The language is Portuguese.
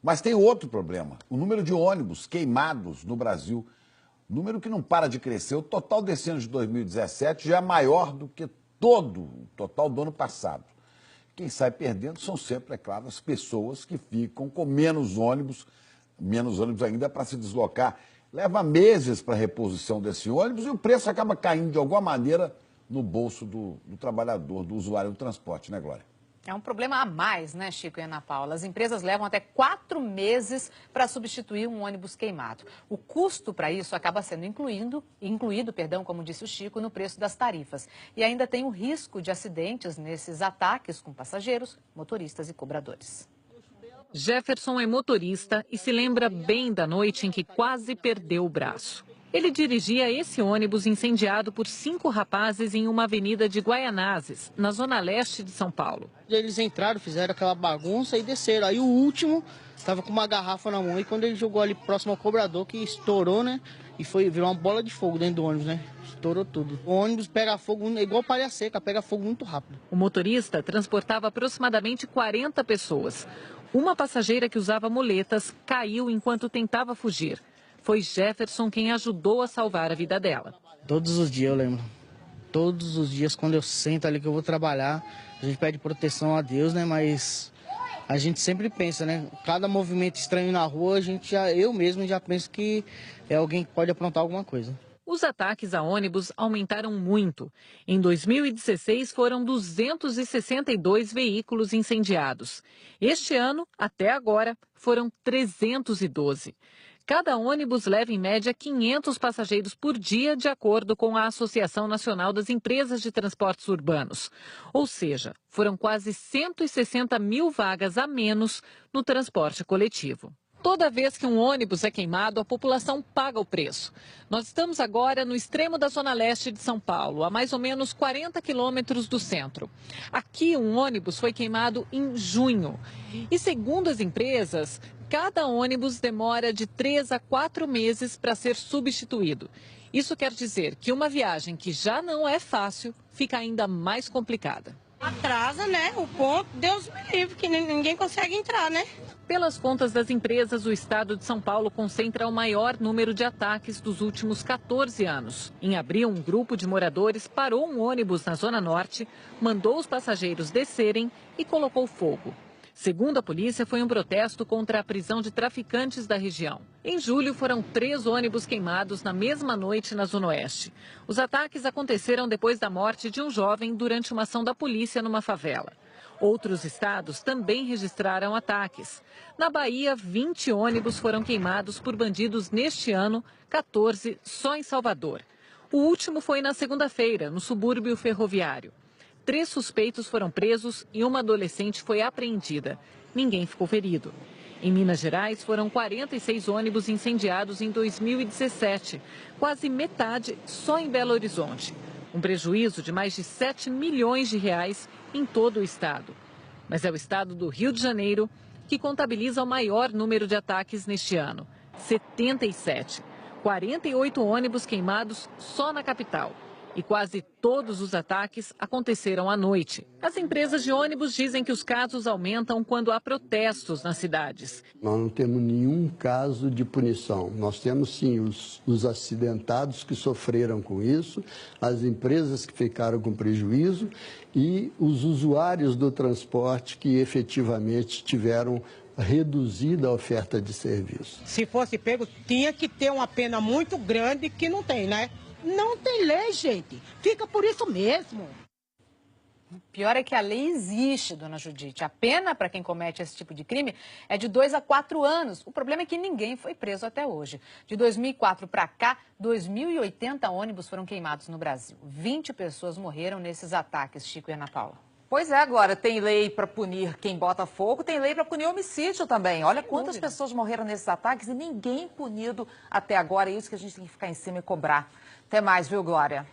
Mas tem outro problema, o número de ônibus queimados no Brasil, número que não para de crescer. O total desse ano de 2017 já é maior do que todo o total do ano passado. Quem sai perdendo são sempre, é claro, as pessoas que ficam com menos ônibus ainda para se deslocar. Leva meses para a reposição desse ônibus e o preço acaba caindo de alguma maneira no bolso do trabalhador, do usuário do transporte, né, Glória? É um problema a mais, né, Chico e Ana Paula? As empresas levam até 4 meses para substituir um ônibus queimado. O custo para isso acaba sendo incluído, como disse o Chico, no preço das tarifas. E ainda tem o risco de acidentes nesses ataques com passageiros, motoristas e cobradores. Jefferson é motorista e se lembra bem da noite em que quase perdeu o braço. Ele dirigia esse ônibus incendiado por 5 rapazes em uma avenida de Guaianazes, na zona leste de São Paulo. Eles entraram, fizeram aquela bagunça e desceram. Aí o último estava com uma garrafa na mão e quando ele jogou ali próximo ao cobrador, que estourou, né? E virou uma bola de fogo dentro do ônibus, né? Estourou tudo. O ônibus pega fogo, igual palha seca, pega fogo muito rápido. O motorista transportava aproximadamente 40 pessoas. Uma passageira que usava muletas caiu enquanto tentava fugir. Foi Jefferson quem ajudou a salvar a vida dela. Todos os dias eu lembro. Todos os dias, quando eu sento ali que eu vou trabalhar, a gente pede proteção a Deus, né? Mas a gente sempre pensa, né? Cada movimento estranho na rua, eu mesmo já penso que é alguém que pode aprontar alguma coisa. Os ataques a ônibus aumentaram muito. Em 2016, foram 262 veículos incendiados. Este ano, até agora, foram 312. Cada ônibus leva em média 500 passageiros por dia, de acordo com a Associação Nacional das Empresas de Transportes Urbanos. Ou seja, foram quase 160 mil vagas a menos no transporte coletivo. Toda vez que um ônibus é queimado, a população paga o preço. Nós estamos agora no extremo da zona leste de São Paulo, a mais ou menos 40 quilômetros do centro. Aqui, um ônibus foi queimado em junho. E segundo as empresas, cada ônibus demora de 3 a 4 meses para ser substituído. Isso quer dizer que uma viagem que já não é fácil fica ainda mais complicada. Atrasa, né? O ponto, Deus me livre, que ninguém consegue entrar, né? Pelas contas das empresas, o estado de São Paulo concentra o maior número de ataques dos últimos 14 anos. Em abril, um grupo de moradores parou um ônibus na Zona Norte, mandou os passageiros descerem e colocou fogo. Segundo a polícia, foi um protesto contra a prisão de traficantes da região. Em julho, foram 3 ônibus queimados na mesma noite na Zona Oeste. Os ataques aconteceram depois da morte de um jovem durante uma ação da polícia numa favela. Outros estados também registraram ataques. Na Bahia, 20 ônibus foram queimados por bandidos neste ano, 14 só em Salvador. O último foi na segunda-feira, no subúrbio ferroviário. 3 suspeitos foram presos e uma adolescente foi apreendida. Ninguém ficou ferido. Em Minas Gerais, foram 46 ônibus incendiados em 2017, quase metade só em Belo Horizonte. Um prejuízo de mais de 7 milhões de reais em todo o estado. Mas é o estado do Rio de Janeiro que contabiliza o maior número de ataques neste ano, 77. 48 ônibus queimados só na capital. E quase todos os ataques aconteceram à noite. As empresas de ônibus dizem que os casos aumentam quando há protestos nas cidades. Nós não temos nenhum caso de punição. Nós temos, sim, os acidentados que sofreram com isso, as empresas que ficaram com prejuízo e os usuários do transporte que efetivamente tiveram reduzida a oferta de serviço. Se fosse pego, tinha que ter uma pena muito grande que não tem, né? Não tem lei, gente. Fica por isso mesmo. Pior é que a lei existe, dona Judite. A pena para quem comete esse tipo de crime é de 2 a 4 anos. O problema é que ninguém foi preso até hoje. De 2004 para cá, 2.080 ônibus foram queimados no Brasil. 20 pessoas morreram nesses ataques, Chico e Ana Paula. Pois é, agora tem lei para punir quem bota fogo, tem lei para punir homicídio também. Olha quantas pessoas morreram nesses ataques e ninguém punido até agora. É isso que a gente tem que ficar em cima e cobrar. Até mais, viu, Glória?